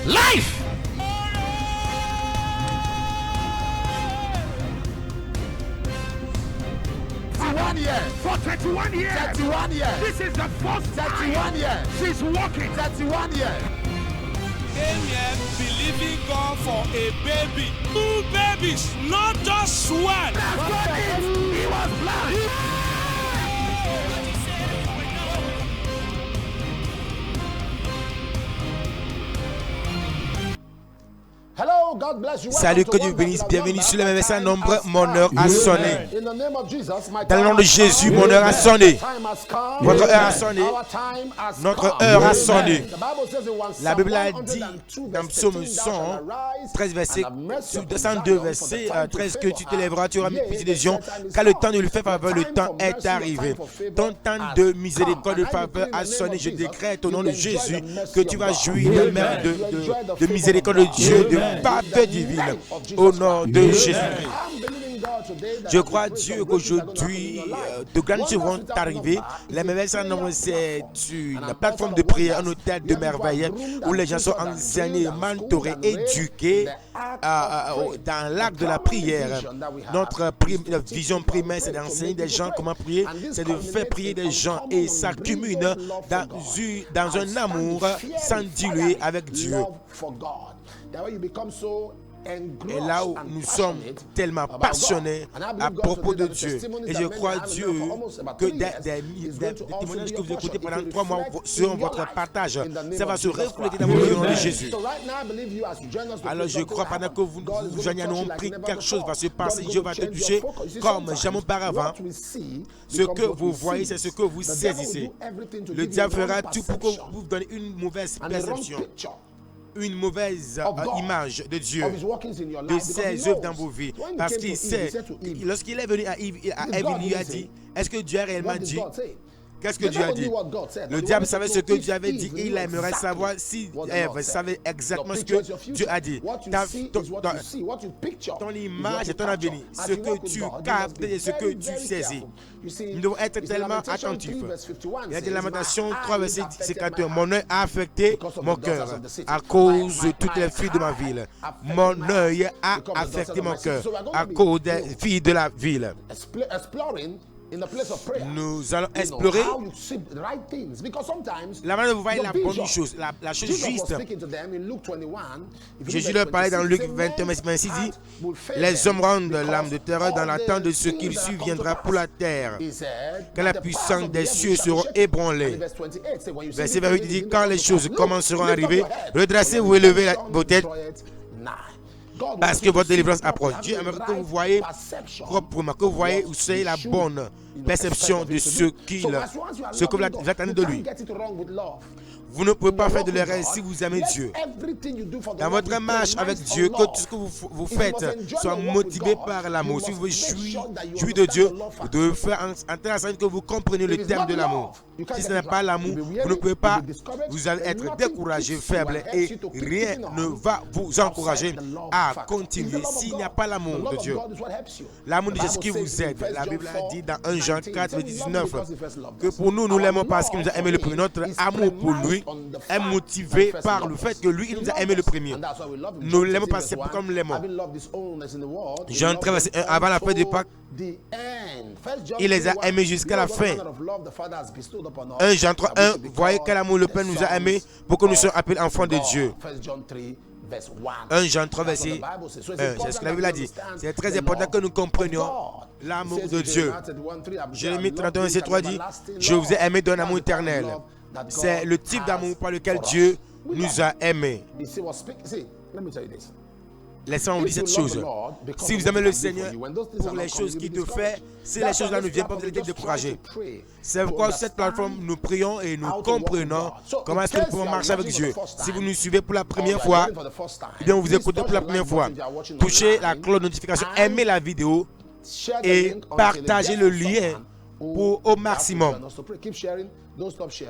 Life. For 31 years. 31 years. This is the first 31 years. she's walking. 31 years. Came here believing God for a baby. 2 babies, not just one. He was blind. Hello, God bless you. Salut, que Dieu vous bénisse. Bienvenue sur le MMS Nombre. Mon heure a sonné. Dans le nom de Jésus, mon heure a sonné. Votre heure a sonné. Notre heure a sonné. La Bible a dit dans Psaume 113, verset 202, verset 13, que tu te lèveras, tu auras mis pitié des gens, car le temps de lui faire faveur, le temps est arrivé. Ton temps de miséricorde, de faveur a sonné. Je décrète au nom de Jésus que tu vas jouir de miséricorde de Dieu, de faveur divine, au nom de Jésus-Christ. Je crois à Dieu qu'aujourd'hui, de grandes choses vont arriver. La MMS, c'est une plateforme de prière, un hôtel de merveille où les gens sont enseignés, mentorés, éduqués dans l'acte de la prière. Notre vision primaire, c'est d'enseigner des gens comment prier, c'est de faire prier des gens et s'accumule dans un amour sans diluer avec Dieu. Et là où nous sommes tellement passionnés à propos de Dieu. Et je crois à Dieu que des témoignages que vous écoutez pendant 3 mois sur votre partage, ça va se refléter dans vos nom de Jésus. Alors je crois pendant que vous nous pris, quelque chose va se passer. Dieu va te toucher comme jamais auparavant. Ce que vous voyez, c'est ce que vous saisissez. Le diable fera tout pour que vous donnez une mauvaise perception, une mauvaise image de Dieu, de ses œuvres dans vos vies. Parce qu'il sait, lorsqu'il est venu à Ève, il lui a dit, est-ce que Dieu a réellement dit? Qu'est-ce que Dieu a dit? Le diable savait ce que Dieu avait dit et il aimerait savoir si Ève savait exactement ce que Dieu a dit. Ton image et ton avenir, ce que tu captes et ce que tu saisis. Nous devons être tellement attentifs. Il y a des Lamentations 3, verset 51. Mon œil a affecté mon cœur à cause de toutes les filles de ma ville. Mon œil a affecté mon cœur à cause des filles de la ville. Nous allons explorer la manière de vous voyez la bonne chose, la chose juste. Jésus leur parlait dans Luc 21, 26, dit, les hommes rendent l'âme de terreur dans l'attente de ce qu'il surviendra pour la terre, quand la puissance des cieux seront ébranlées. Verset 28 dit, quand les choses commenceront à arriver, redressez-vous et levez vos têtes, parce que votre délivrance approche. Dieu aimerait que vous voyez proprement, que vous voyez, vous soyez la bonne perception de ce que vous attendez de lui. Vous ne pouvez pas faire de l'erreur si vous aimez Dieu. Dans votre marche avec Dieu, que tout ce que vous faites soit motivé par l'amour. Si vous voulez jouir de Dieu, vous devez faire en telle sorte que vous compreniez le thème de l'amour. Si ce n'est pas l'amour, vous ne pouvez pas, vous allez être découragé, faible, et rien ne va vous encourager à continuer s'il n'y a pas l'amour de Dieu. L'amour de Dieu, c'est ce qui vous aide. La Bible a dit dans 1 Jean 4, 19 que pour nous, nous l'aimons parce qu'il nous a aimé le premier. Notre amour pour lui est motivé par le fait que lui, il nous a aimé le premier. Nous l'aimons parce que c'est comme nous l'aimons. Jean 13, verset 1, avant la fête de Pâques, il les a aimés jusqu'à la fin. 1 Jean 3, 1, voyez quel amour le Père nous a aimés pour que nous soyons appelés enfants de Dieu. 1 Jean 3, verset 1, c'est ce que la Bible a dit. C'est très important que nous comprenions l'amour de Dieu. Jérémie 31, verset 3 dit, je vous ai aimé d'un amour éternel. C'est le type d'amour par lequel Dieu nous a aimés. Laissez-moi vous dire cette chose. Si vous aimez le Seigneur pour les choses qu'il te fait, si les choses-là ne viennent pas, vous allez être découragés. C'est pourquoi sur cette plateforme, nous prions et nous comprenons comment est-ce que nous pouvons marcher avec Dieu. Si vous nous suivez pour la première fois, eh bien vous écoutez pour la première fois, touchez la cloche de notification, aimez la vidéo et partagez le lien au maximum.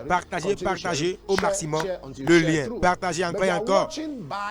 Partagez au maximum le lien. Partagez encore et encore.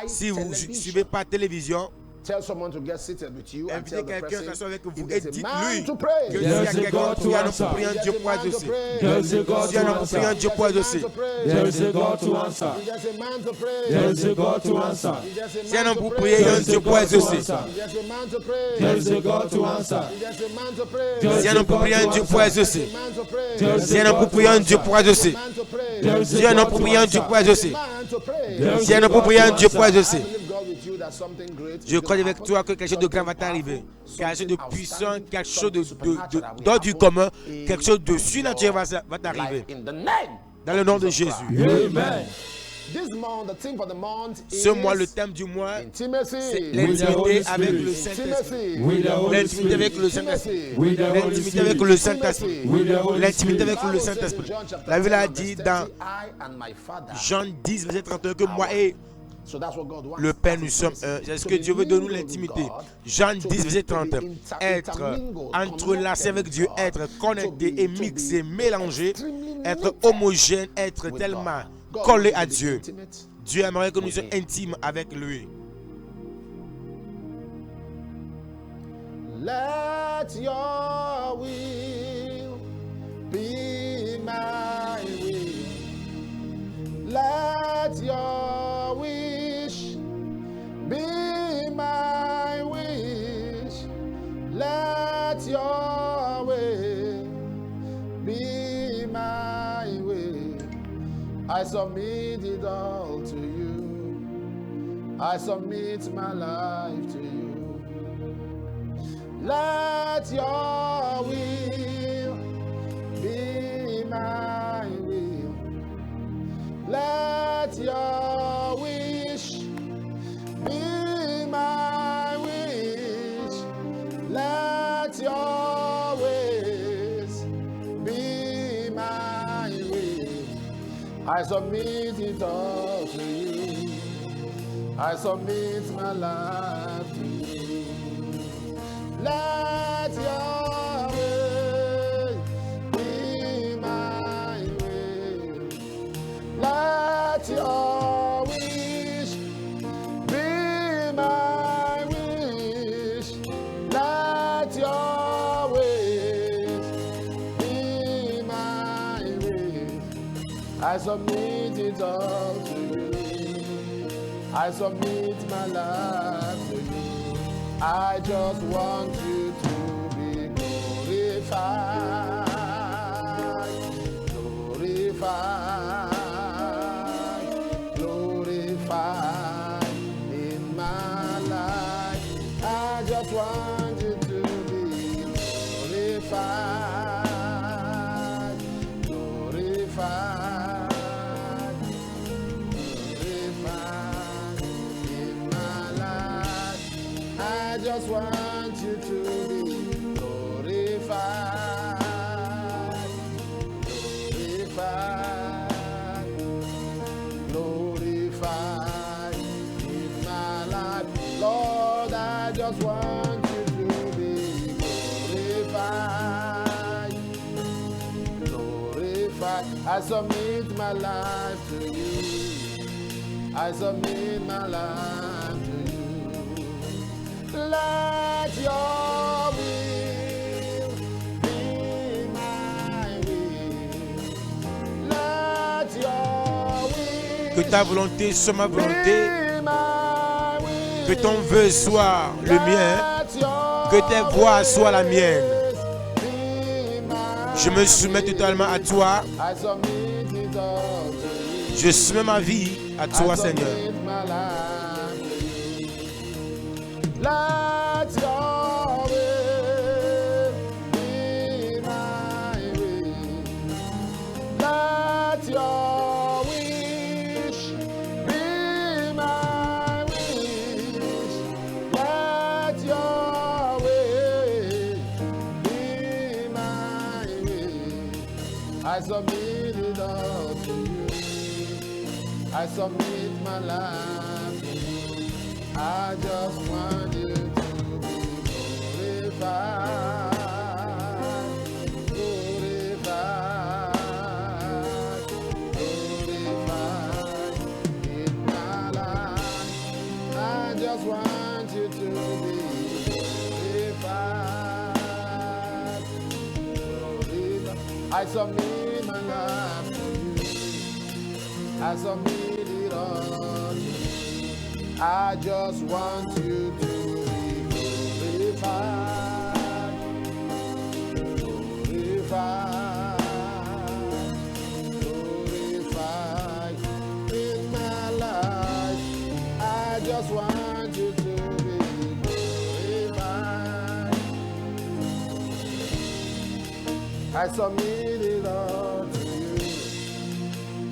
Si vous ne suivez pas la télévision, Tell someone to get seated with you and Invitez tell the quelqu'un à person s'asseoir avec vous if et there's a dites-lui man to que pray. s'il y a There's a quelqu'un God qui a to un pour prier, If Dieu there's a pourra man to exaucer. pray. There's a God S'il y a to un pour prier, answer. Dieu pourra exaucer. There's a God to answer. If there's a man to pray. There's a God to answer. If there's a S'il y a man un to pour pray. prier, il y a un There's Dieu a pourra God to exaucer. answer. If there's a man to pray. There's a God to answer. If there's a man to pray. There's S'il y a un pour prier, un Dieu pourra exaucer. Man to pray. There's S'il y a un pour prier, un Dieu pourra exaucer. Man to pray. There's S'il y a un pour prier, un Dieu pourra exaucer. Man to pray. There's S'il y a un pour prier, un Dieu pourra exaucer. I believe God with you that something great is Je crois gonna avec happen. toi que quelque chose de grand va t'arriver. Quelque chose de Something puissant, outstanding, quelque chose de something d'ordre du commun, in quelque chose de surnaturel va t'arriver. life in the name. Dans le nom de Jésus. Amen. This month, the theme for the month is Ce mois, le thème du mois, intimacy. l'intimité avec le Saint-Esprit. Intimacy. With the Holy L'intimité Spirit. avec le Saint-Esprit. With the Holy L'intimité avec Spirit. le Saint-Esprit. With the Holy L'intimité Spirit. avec le Saint-Esprit. La Bible a dit dans Jean 10, verset 31 que moi et le Père, nous sommes un. Est-ce que Dieu veut de nous l'intimité? Jean 10, verset 31. Être entrelacé avec Dieu, être connecté et mixé, mélangé, être homogène, être tellement collé à Dieu. Dieu aimerait que nous soyons intimes avec lui. Let your will be my will. Let your wish be my wish. Let your will be my will. I submit it all to you. I submit my life to you. Let your will be my will. Let your wish be my wish. Let your ways be my ways. I submit it all to you. I submit my life to you. Let your way be my way. Let your wish be my wish. Let your ways be my ways. I submit it all to you. I submit my life to you. I just want you to be glorified, glorified, glorified in my life. I just want you to be glorified, glorified, glorified in my life. I just want you to be glorified, glorified, glorified in my life. Lord, I just want you to be glorified, glorified. I submit my life to you. I submit my life to you. Let your will be my will. Let your Que will ta volonté soit ma volonté. be my will. Que ton vœu soit le mien. Let your Que tes voies soient la mienne. be my Je me soumets totalement à toi. I submit it all to you. Je soumets ma vie à toi, I Seigneur. submit my life to you. Let your will be my will. Let your wish be my wish. Let your way be my way. I submit it all to you. I submit my life to you. I just want you to be glorified, glorified, glorified in my life. I just want you to I submit my life to you. I submit it all to you. I just want you to be glorified. Glorified. Glorified in my life. I just want you to be glorified. I submit it all to you.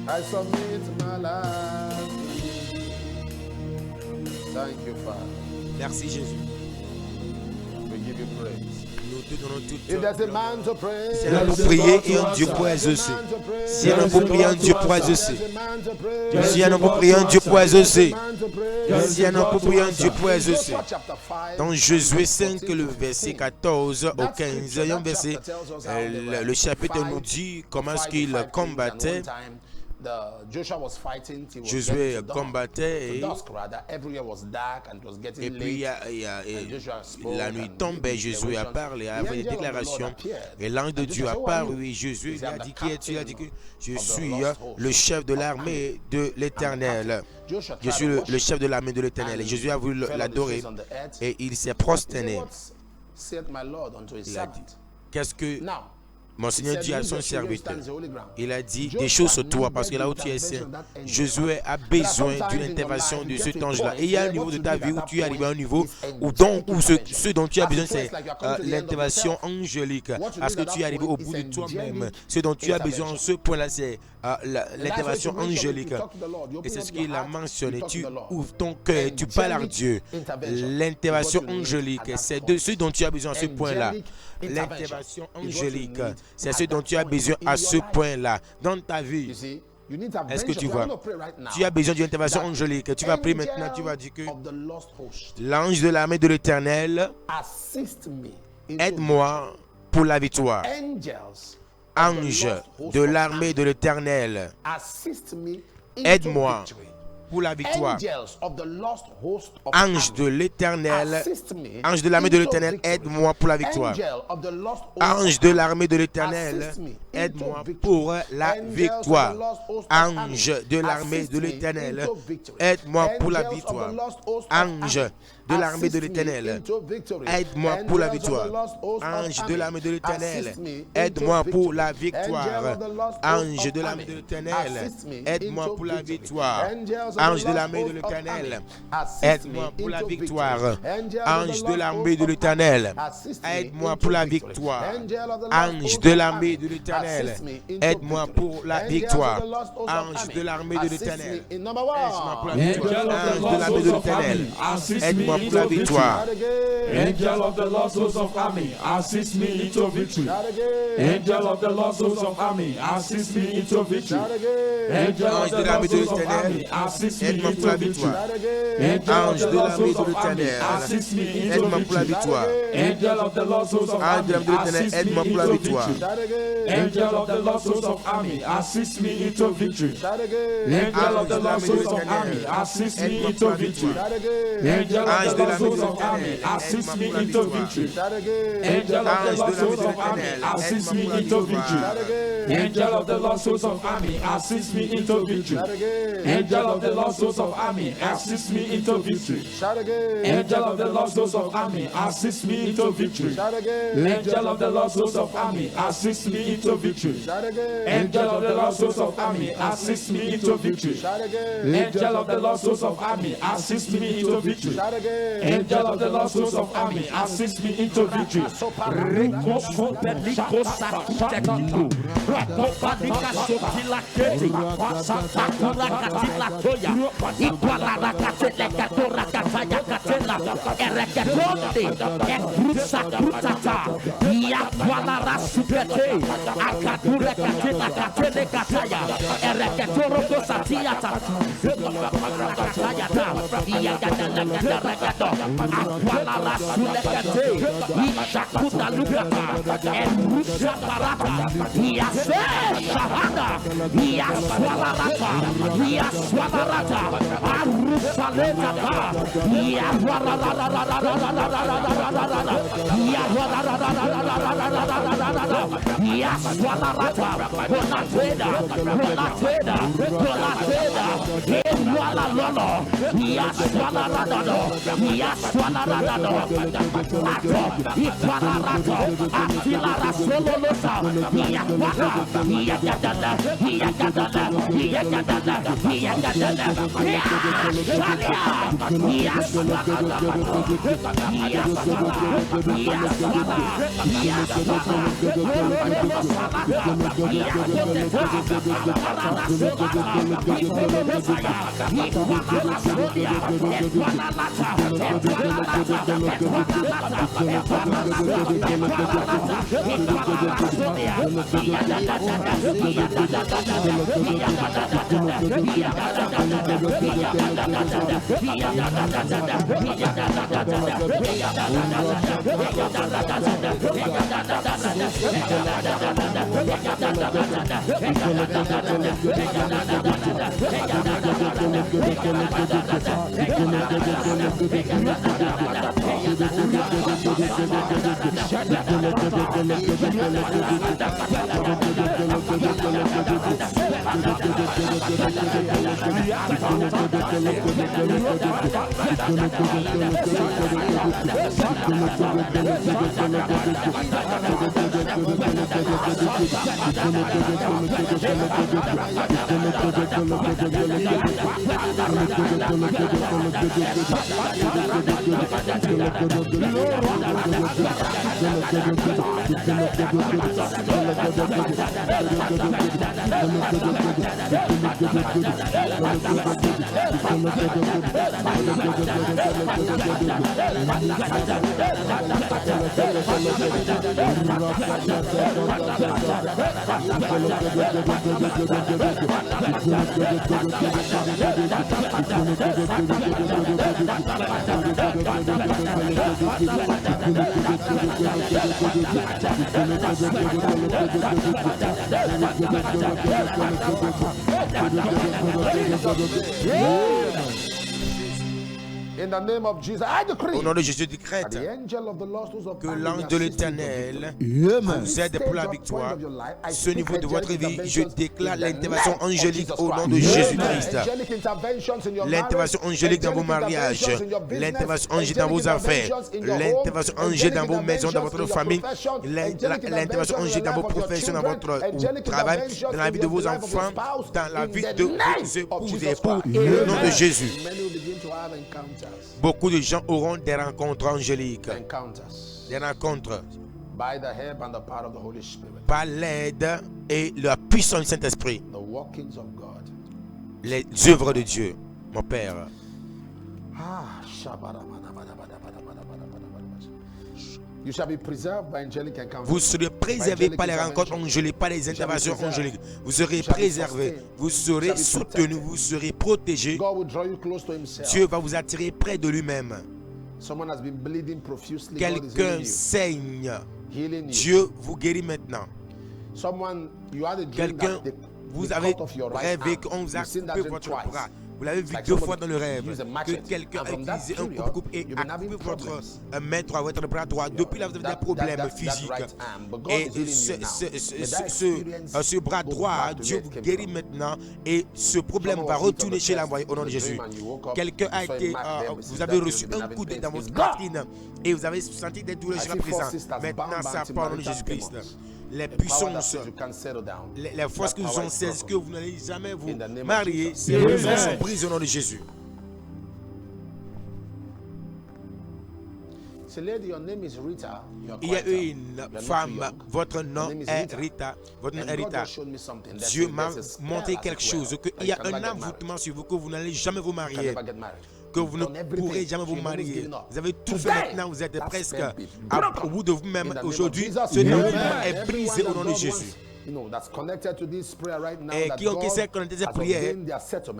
I submit my life to you. Thank you, Father. Merci Jésus. We give you praise. Nous te donnons toute If there's a man to pray, Si un homme pour prier et un Dieu pour exaucer. Si un homme pour prier, un Dieu pour exaucer. Si un homme pour prier, un Dieu pour exaucer. Si un homme pour prier, un Dieu pour exaucer. Dans Josué 5, le verset 14 au 15, il y a un verset, le chapitre nous dit comment est-ce qu'il combattait. Josué combattait et puis la nuit tombait, Josué a parlé, a fait des déclarations et l'ange de Dieu a paru et Josué lui a dit qui es-tu? Il a dit que je suis le chef de l'armée de l'Éternel. Je suis le chef de l'armée de l'Éternel. Et Josué a voulu l'adorer et il s'est prosterné. Il a dit, qu'est-ce que mon Seigneur dit à son serviteur? Il a dit des choses sur toi parce que là où tu es saint, Josué a besoin d'une intervention de cet ange-là. Et il y a un niveau de ta vie où tu es arrivé à un niveau où ce dont tu as besoin, c'est l'intervention angélique. Parce que tu es arrivé au bout de toi-même. Ce dont tu as besoin en ce point-là, c'est l'intervention angélique. Et c'est ce qu'il a mentionné. Tu ouvres ton cœur, tu parles à Dieu. L'intervention angélique, c'est de ce dont tu as besoin à ce point-là. L'intervention angélique, c'est ce dont tu as besoin à ce point-là dans ta vie. Est-ce que tu vois? Tu as besoin d'une intervention angélique. Tu vas prier maintenant, tu vas dire que l'ange de l'armée de l'Éternel, aide-moi pour la victoire. Ange de l'armée de l'Éternel, aide-moi pour la victoire. Ange de l'Éternel, ange de l'armée de l'Éternel, aide-moi pour la victoire. Ange de l'armée de l'Éternel, aide-moi pour la victoire. Ange de l'armée de l'Éternel, aide-moi pour la victoire. Ange de l'armée de l'Éternel, aide-moi pour la victoire. Ange de l'armée de l'Éternel, aide-moi pour la victoire. Ange de l'armée de l'Éternel, aide-moi pour la victoire. Ange de l'armée de l'Éternel, aide-moi pour la victoire. Ange de l'armée de l'Éternel, aide-moi pour la victoire. Ange de l'armée de l'Éternel, aide-moi pour la victoire. Ange de l'armée de l'Éternel, aide-moi pour la victoire. Ange de l'armée de l'Éternel, aide-moi pour la victoire. Angel of the Lord, source of army, assist me into victory. Angel of the Lord, source of army, assist me into victory. Angel of the Lord, source of army, assist me aide-moi pour la into victoire. victory. Ange de l'armée de l'Éternel, Assist me into aide-moi pour la victory. victoire. Angel of the Lord, source of Ange de army, l'armée de l'Éternel, assist me aide-moi pour la into victoire. victory. Angel of the Lord, source of army, assist me into victory. Angel of the Lord, source of army, assist me into victory. Angel of the Lord, source of army, assist me into victory. Angel of the Lord, source of army, assist me into victory. Angel of the Lord, source of army, assist me into victory. Angel of the Lord, source of army, assist me into victory. Angel of the Lord, source of army, assist me into victory. Angel of the Lord, source of army, assist me into victory. Angel of the Lord, source of army, assist me into victory. Angel of the Lord, source of army, assist me into victory. Angel of the Lord, source of army, assist me into victory. In the name of Jesus, I decree. Au nom de Jésus, décrète que l'ange de l'Éternel vous aide pour la victoire. Ce niveau de votre vie, je déclare l'intervention angélique au nom de Jésus-Christ. L'intervention angélique dans vos mariages, l'intervention angélique dans vos affaires, l'intervention angélique dans vos maisons, dans votre famille, l'intervention angélique dans vos professions, dans votre travail, dans la vie de vos enfants, dans la vie de vos épouses et époux, au nom de Jésus. Beaucoup de gens auront des rencontres angéliques, des rencontres par l'aide et la puissance du Saint-Esprit, les œuvres de Dieu, mon Père. Vous serez préservés par les rencontres angéliques, par les interventions angéliques. Vous serez préservés, vous serez soutenus, vous serez protégés. Dieu va vous attirer près de lui-même. Quelqu'un saigne. Dieu vous guérit maintenant. Quelqu'un, vous avez rêvé qu'on vous a coupé votre bras. Vous l'avez vu 2 fois dans le rêve, que quelqu'un a utilisé un coupe-coupe et a coupé votre main droite, votre bras droit. Depuis là, vous avez des problèmes physiques. Et ce bras droit, Dieu vous guérit maintenant. Et ce problème va retourner chez l'envoyé au nom de Jésus. Quelqu'un a été, vous avez reçu un coup dans votre poitrine et vous avez senti des douleurs jusqu'à présent. Maintenant, ça part au nom de Jésus-Christ. Les puissances, les forces que vous ont saisies, que vous n'allez jamais vous marier, ces puissances sont prises au nom de Jésus. Il y a une femme, votre nom est Rita, votre nom est Rita. Dieu m'a montré quelque chose, qu'il y a un envoûtement sur vous, que vous n'allez jamais vous marier, que vous ne pourrez jamais vous marier. Vous avez tout fait maintenant, vous êtes presque au bout de vous-même. Aujourd'hui, ce envoûtement est brisé au nom de Jésus. Et quiconque s'est connecté à cette prière,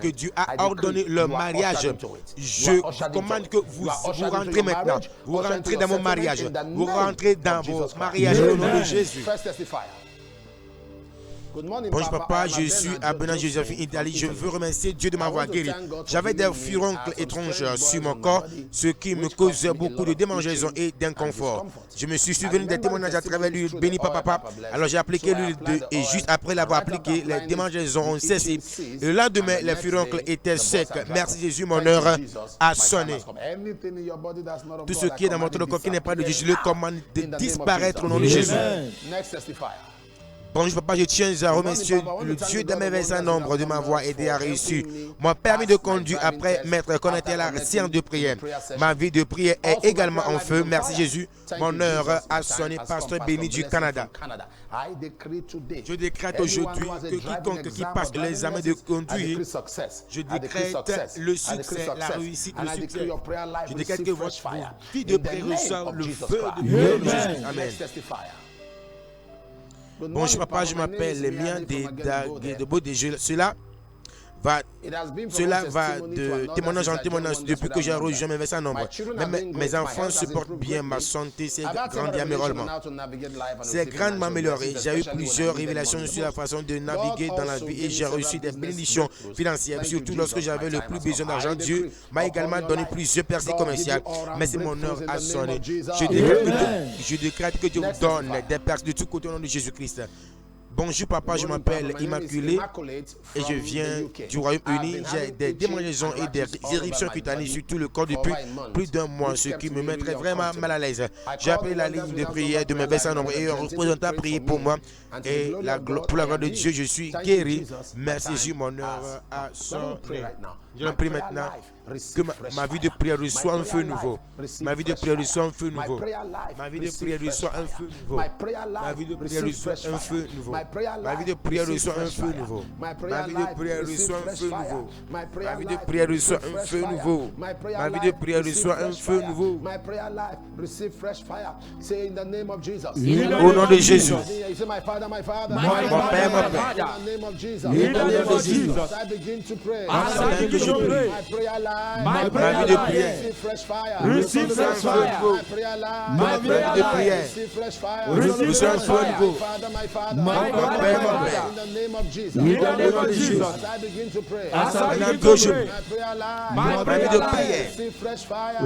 que Dieu a ordonné le mariage, je commande que vous rentrez maintenant. Vous rentrez dans mon mariage. Vous rentrez dans vos mariages au nom de Jésus. Bonjour papa, je suis Abena Josephine Italie. Je veux remercier Dieu de m'avoir guéri. J'avais des furoncles étranges sur mon corps, ce qui me causait beaucoup de démangeaisons et d'inconfort. Je me suis souvenu des témoignages à travers l'huile bénie par papa. Alors j'ai appliqué l'huile et juste après l'avoir appliqué, les démangeaisons ont cessé. Et le lendemain, les furoncles étaient secs. Merci Jésus, mon heure a sonné. Tout ce qui est dans votre corps qui n'est pas de Dieu, je le commande de disparaître au nom de Jésus. Bonjour papa, je tiens à remercier le Dieu de mes versants nombre de m'avoir aidé à réussir. M'a permis de conduire après m'être connecté à la séance de prière. Ma vie de prière est également en feu. Merci Jésus. Mon heure a sonné, pasteur béni du Canada. Je décrète aujourd'hui que quiconque qui passe l'examen de conduire, je décrète le succès, la réussite, le succès. Je décrète que votre vie de prière reçoit le feu de Jésus. Amen. Bonjour papa, je m'appelle Lemien de Beaudé. Cela va de témoignage en témoignage depuis que j'ai rejoint mes versants nombre. Mes enfants se portent bien, ma santé s'est grandie admirablement. C'est grandement amélioré. J'ai eu plusieurs révélations sur la façon de naviguer dans la vie et j'ai reçu des bénédictions financières. Surtout lorsque j'avais le plus besoin d'argent, Dieu m'a également donné plusieurs percées commerciales. Mais c'est mon heure à sonner. Je décrète que Dieu vous donne des percées de tous côtés au nom de Jésus-Christ. Bonjour papa, je m'appelle Immaculée et je viens du Royaume-Uni. J'ai des démangeaisons et des éruptions cutanées sur tout le corps depuis plus d'un mois, ce qui me mettrait vraiment mal à l'aise. J'ai appelé la ligne de prière de mes versants nombre et un représentant a prié pour moi. Et pour la gloire de Dieu, je suis guéri. Merci Jésus, mon heure a sonné. Je prie maintenant que ma vie de prière reçoit un feu nouveau. Ma vie de prière reçoit un feu nouveau. Ma vie de prière reçoit un feu nouveau. Ma vie de prière reçoit un feu nouveau. Ma vie de prière reçoit un feu nouveau. Ma vie de prière reçoit un feu nouveau. Ma vie de prière reçoit un feu nouveau. Ma vie de prière reçoit un feu nouveau. Au nom de Jésus. Mon Père, mon Père. Au nom de Jésus. Je prie. Ma vie de prière. Receive fresh fire. Ma vie de prière. Receive fresh fire. My Père, mon Père. In the name of Jesus. As I begin to pray. My vie de prière. Receive fresh fire.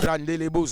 Grande les beaux.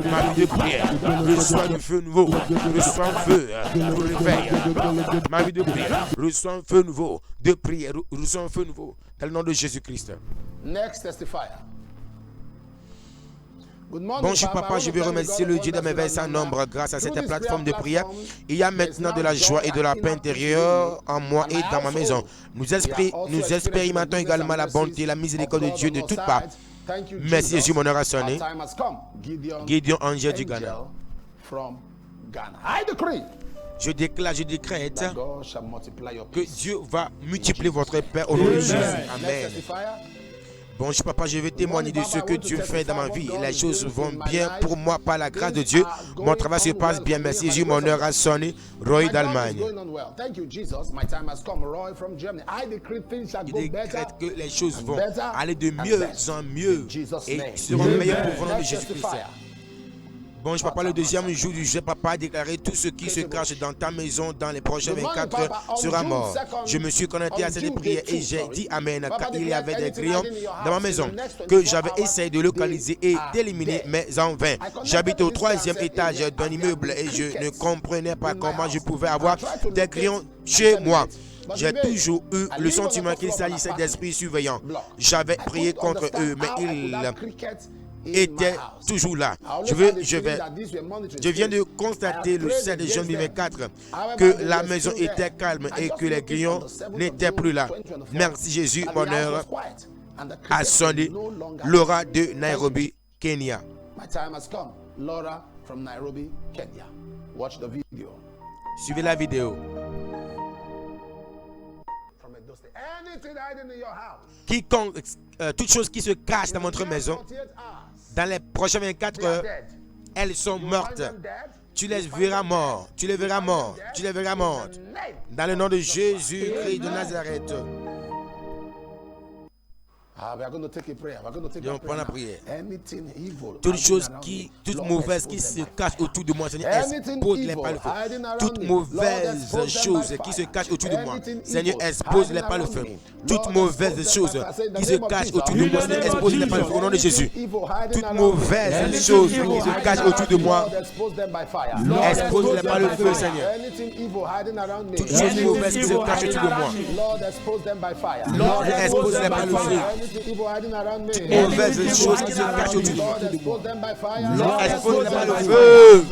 Ma vie de prière, reçois du feu nouveau, reçois un feu pour le réveil. Ma vie de prière, reçois un feu nouveau de prière, reçois un feu nouveau dans le nom de Jésus-Christ. Next testifier. Bonjour papa, je veux remercier le Dieu de mes versets en nombre. Grâce à cette plateforme de prière, il y a maintenant de la joie et de la paix intérieure en moi et dans ma maison. Nous expérimentons également la bonté et la miséricorde de Dieu de toutes parts. Merci Jésus, mon heure a sonné. Gideon, angel du Ghana. Je déclare, je décrète que Dieu va multiplier votre paix au nom de Jésus. Amen. Bonjour papa, je vais témoigner de ce que Dieu fait dans ma vie. Les choses vont bien pour moi par la grâce de Dieu. Mon travail se passe bien. Merci Jésus, mon heure a sonné. Roy d'Allemagne. Il décrète que les choses vont aller de mieux en mieux et seront meilleures pour vous, nom de Jésus-Christ. Bonjour papa, le deuxième jour du jeu, papa a déclaré tout ce qui se cache dans ta maison dans les prochaines 24 heures sera mort. Je me suis connecté à cette prière et j'ai dit Amen car il y avait des grillons dans ma maison que j'avais essayé de localiser et d'éliminer mais en vain. J'habite au 3e étage d'un immeuble et je ne comprenais pas comment je pouvais avoir des grillons chez moi. J'ai toujours eu le sentiment qu'il s'agissait d'esprits surveillants. J'avais prié contre eux mais ils était toujours là. Je viens de constater le 7 juin 2024 que la maison était calme et que les grillons n'étaient plus là. Merci Jésus, mon heure a sonné. Laura de Nairobi, Kenya. Suivez la vidéo. Quiconque, toute chose qui se cache dans votre maison, dans les prochaines 24 heures, elles sont mortes. Tu les verras morts. Tu les verras morts. Tu les verras mortes. Dans le nom de Jésus-Christ de Nazareth. Et on prend la prière. Toute chose toute mauvaise qui se cache autour de moi, Seigneur, expose-les par le feu. Toute mauvaise chose qui se cache autour de moi, Seigneur, expose-les par le feu. Toute mauvaise chose qui se cache autour de moi, Seigneur, expose-les par le feu. Au nom de Jésus. Toute mauvaise chose qui se cache autour de moi, expose-les par le feu, Seigneur. Toute chose mauvaise qui se cache autour de moi, expose-les par le feu. Toute mauvaise chose qui se cache autour de moi, expose-les par le feu.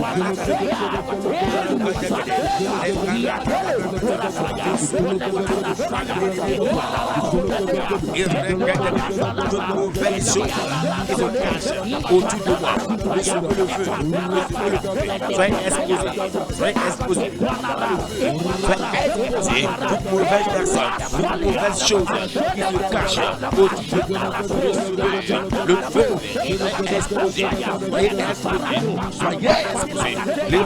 Les toute mauvaise chose qui se cache autour de moi. Le feu, le feu. Soyez exposés. Soyez exposés. Soyez exposés. Toute mauvaise personne, toute mauvaise chose qui se cache autour de moi. Le feu est exposé. Soyez exposés. Soyez exposés. Les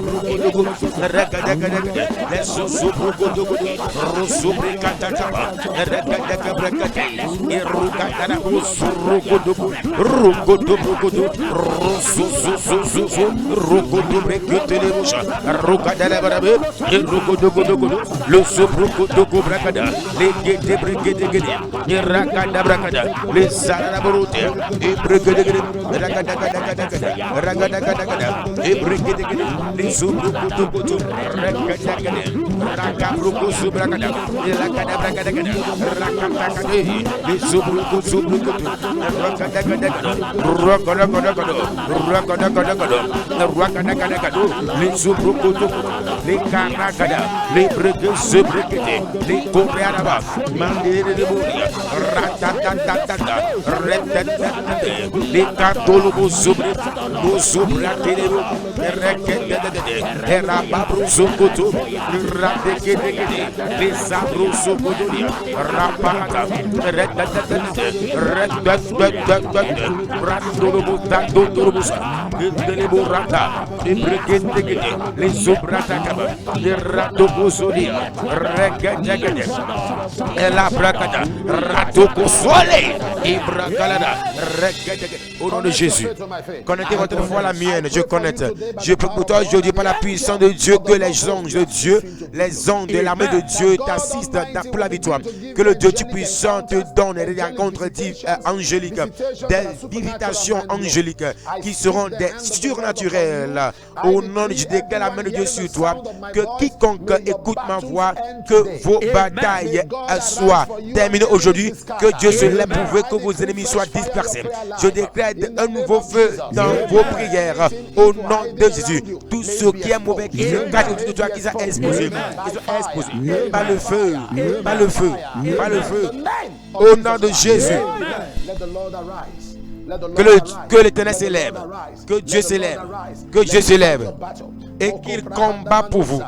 au nom de Jésus, connectez votre foi à la mienne. Je connecte. Je peux pour toi aujourd'hui par la puissance de Dieu que les anges de Dieu, les anges de l'armée de Dieu t'assistent pour la victoire. Que le Dieu tout-puissant te donne des rencontres angéliques, des visitations angéliques qui seront des surnaturelles. Au nom de Jésus, déclare la main de Dieu sur toi. Que quiconque écoute ma voix, que vos batailles soient terminées aujourd'hui. Que Dieu se lève pour que vos ennemis soient dispersés. Je déclare un nouveau feu dans vos prières. Au nom de Jésus, tout ce qui est mauvais, qui se cache autour de toi, qui soit exposé, par le feu, par le feu, par le feu. Au nom de Jésus. Que l'Éternel s'élève, que Dieu s'élève, que Dieu s'élève et qu'il combat pour vous.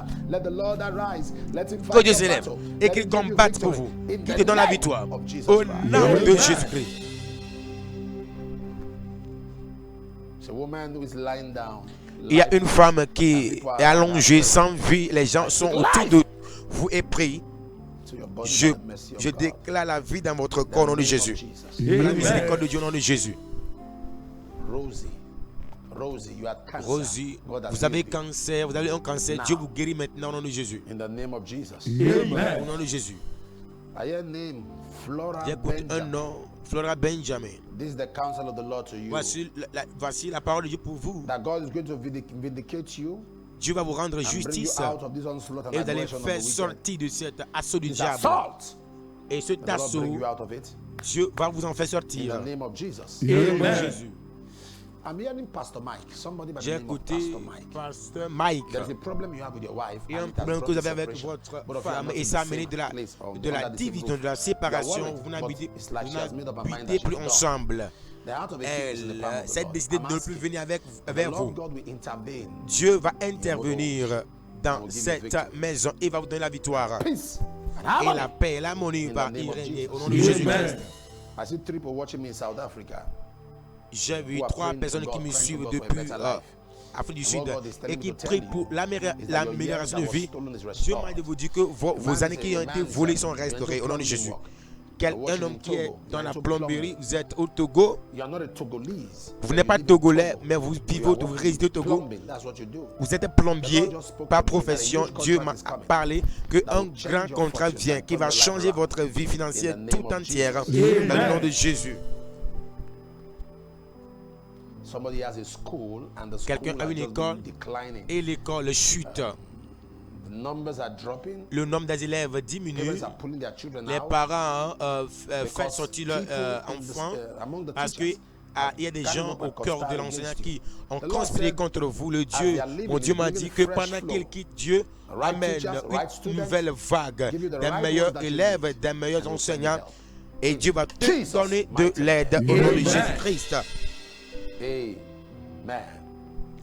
Que Dieu s'élève et qu'il combatte pour vous, qu'il te donne la victoire. Au nom de Jésus-Christ. Il y a une femme qui est allongée sans vie. Les gens sont autour de vous et prient. Je déclare la vie dans votre corps au nom de Jésus. La miséricorde de Dieu au nom de Jésus. Rosie, vous avez cancer, vous avez un cancer. Dieu vous guérit maintenant au nom de Jésus. Au nom de Jésus. J'écoute un nom, Flora Benjamin. Voici la parole de Dieu pour vous. Dieu va vous rendre justice et vous allez faire sortir de cet assaut du diable. Et cet assaut, Dieu va vous en faire sortir. Au nom de Jésus. J'ai écouté Pasteur Mike. Il y a un problème que vous avez avec votre femme et ça a mené de la division, de la séparation. Vous n'habitez plus ensemble. Elle s'est décidée de ne plus venir vers vous. Dieu va intervenir dans cette maison et va vous donner la victoire. Et la paix, l'harmonie va y régner au nom de Jésus-Christ. J'ai vu 3 personnes qui me suivent depuis Afrique du Sud et qui prient pour l'amélioration de vie. Dieu m'a dit de vous dire que vos années qui ont été volées sont restaurées au nom de Jésus. Un homme qui est dans la plomberie, vous êtes au Togo. Vous n'êtes pas togolais, mais vous vivez, vous résidez au Togo. Vous êtes plombier par profession. Dieu m'a parlé qu'un grand contrat vient qui va changer votre vie financière tout entière dans le nom de Jésus. Quelqu'un a une école et l'école chute. Le nombre d'élèves diminue. Les parents font sortir leurs enfants parce que il y a des gens au cœur de l'enseignant qui ont conspiré contre vous. Le Dieu, mon Dieu m'a dit que pendant qu'il quitte, Dieu amène une nouvelle vague des meilleurs élèves, des meilleurs enseignants. Et Dieu va te donner de l'aide au nom de Jésus-Christ.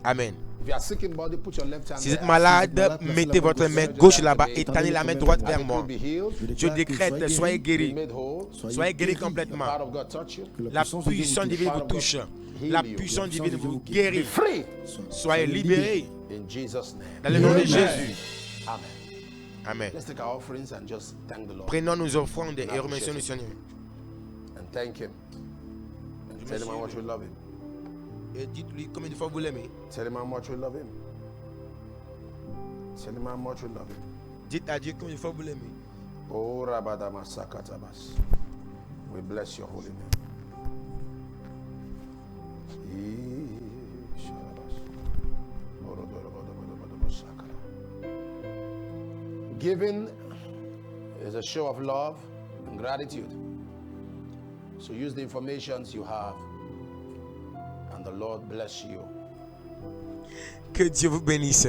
Amen. Si vous êtes malade, mettez votre main gauche là-bas et tenez la main droite vers moi. Je décrète, soyez guéris. Soyez guéris complètement. La puissance divine vous touche. La puissance divine vous guérit. Soyez libérés. Dans le nom de Jésus. Amen. Prenons nos offrandes et remercions le Seigneur. Et dites-lui combien de fois vous l'aimez. Tell him how much we love him. Tell him how much we love him. Dites à Dieu combien de fois vous l'aimez. Oh, Rabadama Sakatabas. We bless your holy name. Giving is a show of love and gratitude. So use the information you have. And the Lord bless you. Que Dieu vous bénisse.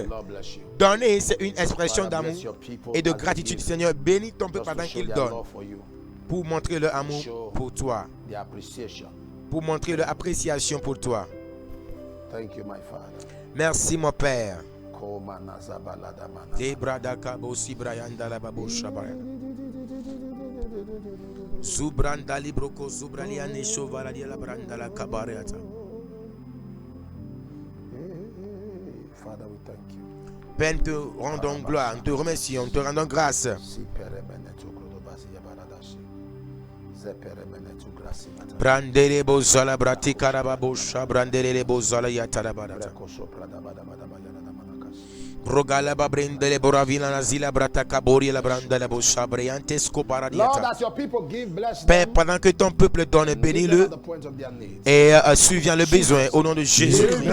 Donner, c'est une expression d'amour et de gratitude. Seigneur, bénis ton peuple pendant qu'il donne. Pour montrer leur amour pour toi. Pour montrer leur appréciation pour toi. Merci, mon Père. Zubranda libroko zubraliane shovaradi la branda la kabareata. Father, we thank you. Père, te rendons gloire, nous te remercions, nous te rendons grâce. Brandere bozala brati karababosha brandere bozala yatarabada. Rogala babrendele boravina nazila brata kabori la branda la bosha briante scoparadiata. Père, pendant que ton peuple donne, bénis-le et subviens le besoin au nom de Jésus-Christ.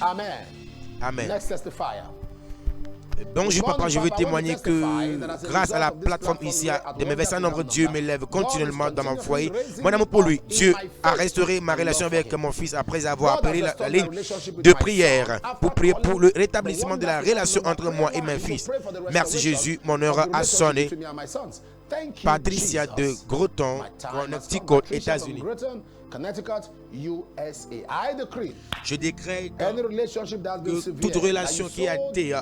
Amen. Amen. Next testifier. Donc, papa, je veux témoigner que grâce à la plateforme ici, de mes versets nombreux, Dieu m'élève continuellement dans mon foyer. Mon amour pour lui, Dieu a restauré ma relation avec mon fils après avoir appelé la ligne de prière pour prier pour le rétablissement de la relation entre moi et mes fils. Merci Jésus, mon heure a sonné. Patricia de Groton, Connecticut, États-Unis. Je décrète que toute relation qui a été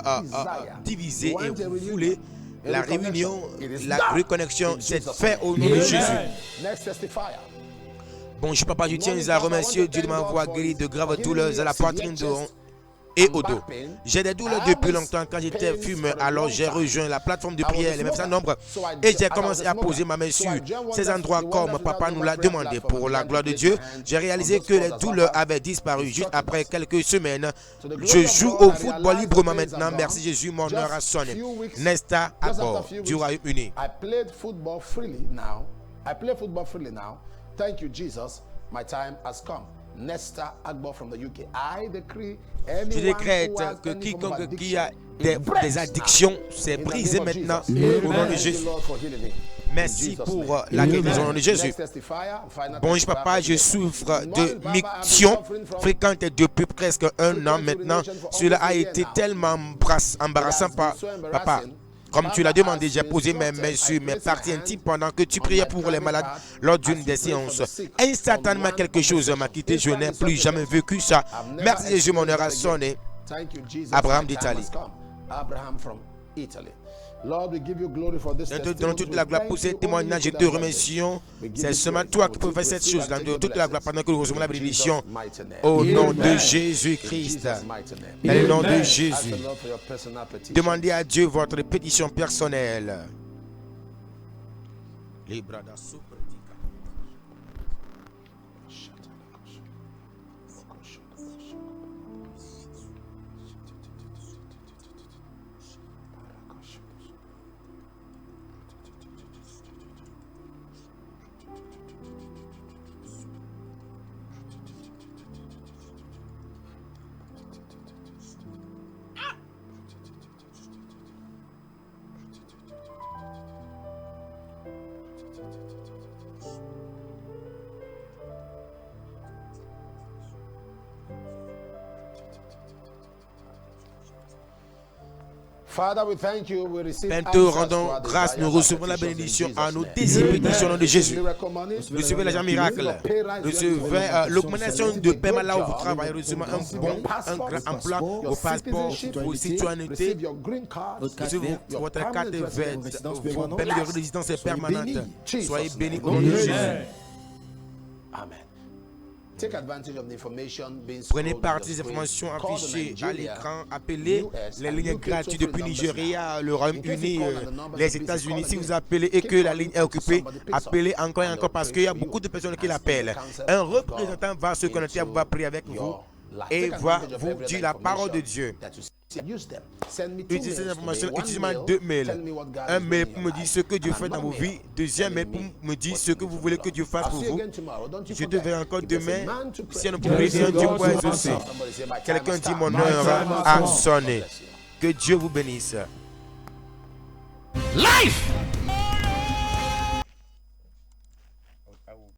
divisée et vous voulez la réunion, la reconnexion, c'est fait au nom de Jésus. Bonjour papa, je tiens à remercier Dieu de m'avoir guéri de graves douleurs à la poitrine et au dos. J'ai des douleurs depuis longtemps quand j'étais fumeur, alors j'ai rejoint la plateforme de prière, les mêmes nombres, et j'ai commencé à poser ma main sur ces endroits comme papa nous l'a demandé. Pour la gloire de Dieu, j'ai réalisé que les douleurs avaient disparu. Juste après quelques semaines, je joue au football librement maintenant. Merci Jésus, mon heure a sonné. Nesta à bord du Royaume-Uni. I play football freely now. Thank you, Jesus. My time has come. Nesta Agbo from the UK. I decree je décrète que quiconque qui a des addictions, c'est brisé maintenant au nom de Jésus. Merci pour la guérison au nom de Jésus. Bonjour papa, je souffre de miction fréquente depuis presque 1 an maintenant. Cela a été tellement embarrassant, papa. Comme tu l'as demandé, j'ai posé mes mains sur mes parties intimes pendant que tu priais pour les malades lors d'une des séances. Instantanément, quelque chose m'a quitté. Je n'ai plus jamais vécu ça. Merci Jésus, mon heure a sonné. Abraham d'Italie. Dans toute la gloire pour ces témoignages, je te remercie. C'est seulement toi qui peux faire cette chose. Dans toute la gloire, pendant que nous recevons la bénédiction. Au nom de Jésus-Christ. Dans le nom de Jésus. Demandez à Dieu votre pétition personnelle. Père, nous te rendons grâce, nous recevons la bénédiction à nos désirs bénédictions au nom de Jésus. Recevez l'argent miracle. Recevez l'augmentation de paiement là où vous travaillez. Recevez un grand emploi, vos passeports, vos citoyennetés. Recevez votre carte verte, vos permis de résidence permanente. Soyez bénis au nom de Jésus. Amen. Prenez partie des informations affichées à l'écran. Appelez les lignes gratuites depuis Nigeria, le Royaume-Uni, les États-Unis. Si vous appelez et que la ligne est occupée, appelez encore et encore parce qu'il y a beaucoup de personnes qui l'appellent. Un représentant va se connecter, va prier avec vous et va vous dire la parole de Dieu. Utilisez ces informations, utilisez-moi 2 mails. Un mail pour me dire ce que Dieu fait dans vos vies. Deuxième mail pour me dire ce que vous voulez que Dieu fasse pour vous. Je te verrai encore demain. Si on ne peut rien, Dieu pourra exaucer. Quelqu'un dit mon heure a sonné. Que Dieu vous bénisse. Life